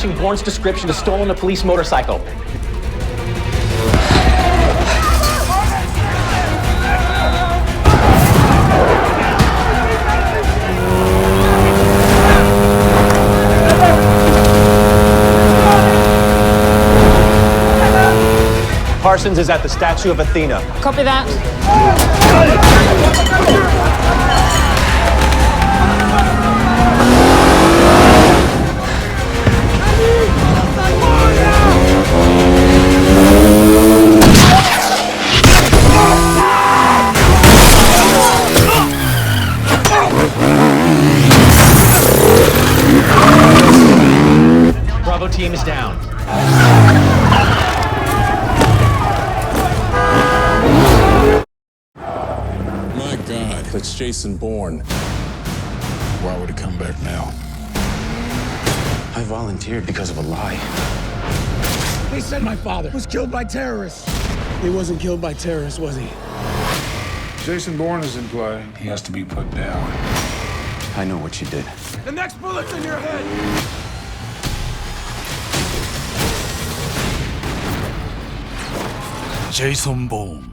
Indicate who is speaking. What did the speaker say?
Speaker 1: matching Bourne's description to stolen a police motorcycle.
Speaker 2: Parsons is at the statue of Athena.
Speaker 3: Copy that.
Speaker 1: Bravo team is down.
Speaker 4: My God, that's Jason Bourne. Why would he come back now?
Speaker 5: I volunteered because of a lie.
Speaker 6: They said my father was killed by terrorists. He wasn't killed by terrorists, was he?
Speaker 4: Jason Bourne is in play. He has to be put down.
Speaker 5: I know what you did.
Speaker 6: The next bullet's in your head!
Speaker 7: Jason Bourne